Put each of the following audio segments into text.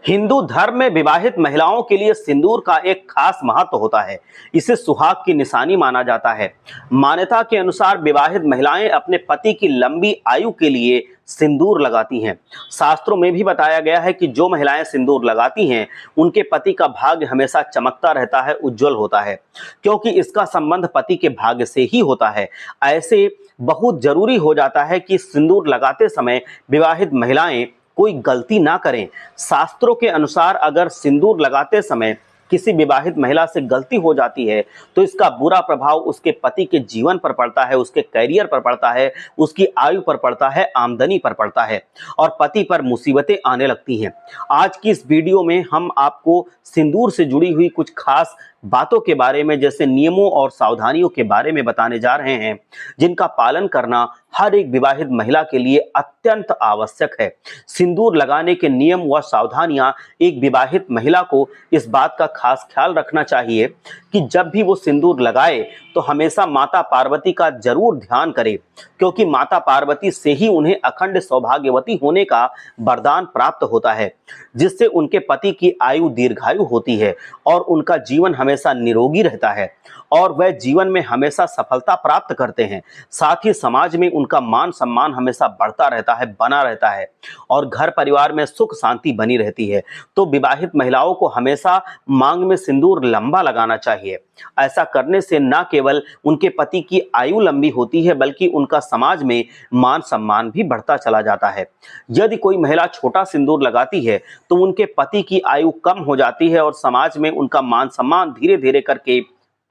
हिंदू धर्म में विवाहित महिलाओं के लिए सिंदूर का एक खास महत्व होता है। इसे सुहाग की निशानी माना जाता है। मान्यता के अनुसार विवाहित महिलाएं अपने पति की लंबी आयु के लिए सिंदूर लगाती हैं। शास्त्रों में भी बताया गया है कि जो महिलाएं सिंदूर लगाती हैं उनके पति का भाग्य हमेशा चमकता रहता है, उज्जवल होता है, क्योंकि इसका संबंध पति के भाग्य से ही होता है। ऐसे बहुत जरूरी हो जाता है कि सिंदूर लगाते समय विवाहित महिलाएं कोई गलती ना करें। शास्त्रों के अनुसार अगर सिंदूर लगाते समय किसी विवाहित महिला से गलती हो जाती है तो इसका बुरा प्रभाव उसके पति के जीवन पर पड़ता है, उसके करियर पर पड़ता है, उसकी आयु पर पड़ता है, आमदनी पर पड़ता है और पति पर मुसीबतें आने लगती हैं। आज की इस वीडियो में हम आपको सिंदूर से जुड़ी हुई कुछ खास बातों के बारे में, जैसे नियमों और सावधानियों के बारे में बताने जा रहे हैं, जिनका पालन करना हर एक विवाहित महिला के लिए अत्यंत आवश्यक है। सिंदूर लगाने के नियम व सावधानियां एक विवाहित महिला को इस बात का खास ख्याल रखना चाहिए कि जब भी वो सिंदूर लगाए तो हमेशा माता पार्वती का जरूर ध्यान करे, क्योंकि माता पार्वती से ही उन्हें अखंड सौभाग्यवती होने का वरदान प्राप्त होता है, जिससे उनके पति की आयु दीर्घायु होती है और उनका जीवन हमेशा निरोगी रहता है और वह जीवन में हमेशा सफलता प्राप्त करते हैं। साथ ही समाज में उनका मान सम्मान हमेशा बढ़ता रहता है, बना रहता है और घर परिवार में सुख शांति बनी रहती है। तो विवाहित महिलाओं को हमेशा मांग में सिंदूर लंबा लगाना चाहिए। ऐसा करने से न केवल उनके पति की आयु लंबी होती है बल्कि उनका समाज में मान सम्मान भी बढ़ता चला जाता है। यदि कोई महिला छोटा सिंदूर लगाती है तो उनके पति की आयु कम हो जाती है और समाज में उनका मान सम्मान धीरे धीरे करके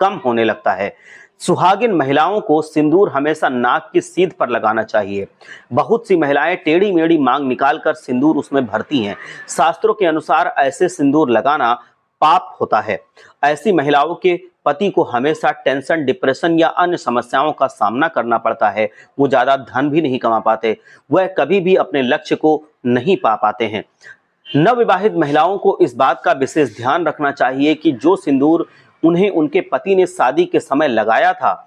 कम होने लगता है। सुहागिन महिलाओं को सिंदूर हमेशा नाक की सीध पर लगाना चाहिए। बहुत सी महिलाएं टेढ़ी मेढ़ी मांग निकालकर सिंदूर उसमें भरती हैं। शास्त्रों के अनुसार ऐसे सिंदूर लगाना पाप होता है। ऐसी महिलाओं के पति को हमेशा टेंशन, डिप्रेशन या अन्य समस्याओं का सामना करना पड़ता है। वो ज्यादा धन भी नहीं कमा पाते, वह कभी भी अपने लक्ष्य को नहीं पा पाते हैं। नवविवाहित महिलाओं को इस बात का विशेष ध्यान रखना चाहिए कि जो सिंदूर उन्हें उनके पति ने शादी के समय लगाया था,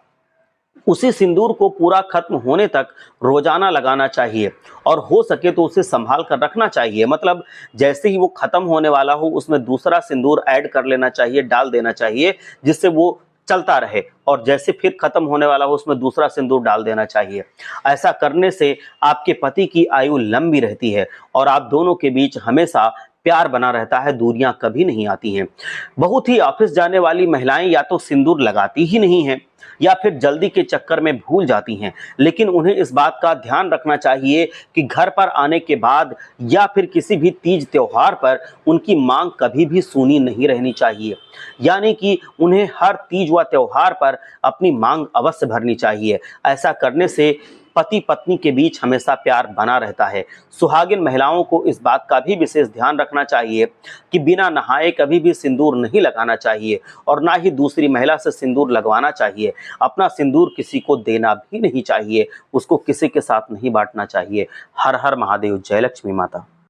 उसी सिंदूर को पूरा खत्म होने तक रोजाना लगाना चाहिए और हो सके तो उसे संभाल कर रखना चाहिए। मतलब जैसे ही वो खत्म होने वाला हो उसमें दूसरा सिंदूर ऐड कर लेना चाहिए, डाल देना चाहिए, जिससे वो चलता रहे और जैसे फिर खत्म होने वाला हो उसमें दूसरा सिंदूर डाल देना चाहिए। ऐसा करने से आपके पति की आयु लंबी रहती है और आप दोनों के बीच हमेशा प्यार बना रहता है, दूरियां कभी नहीं आती हैं। बहुत ही ऑफिस जाने वाली महिलाएं या तो सिंदूर लगाती ही नहीं हैं या फिर जल्दी के चक्कर में भूल जाती हैं, लेकिन उन्हें इस बात का ध्यान रखना चाहिए कि घर पर आने के बाद या फिर किसी भी तीज त्योहार पर उनकी मांग कभी भी सूनी नहीं रहनी चाहिए। यानी कि उन्हें हर तीज व त्योहार पर अपनी मांग अवश्य भरनी चाहिए। ऐसा करने से पति पत्नी के बीच हमेशा प्यार बना रहता है। सुहागिन महिलाओं को इस बात का भी विशेष ध्यान रखना चाहिए कि बिना नहाए कभी भी सिंदूर नहीं लगाना चाहिए और ना ही दूसरी महिला से सिंदूर लगवाना चाहिए। अपना सिंदूर किसी को देना भी नहीं चाहिए, उसको किसी के साथ नहीं बांटना चाहिए। हर हर महादेव। जय लक्ष्मी माता।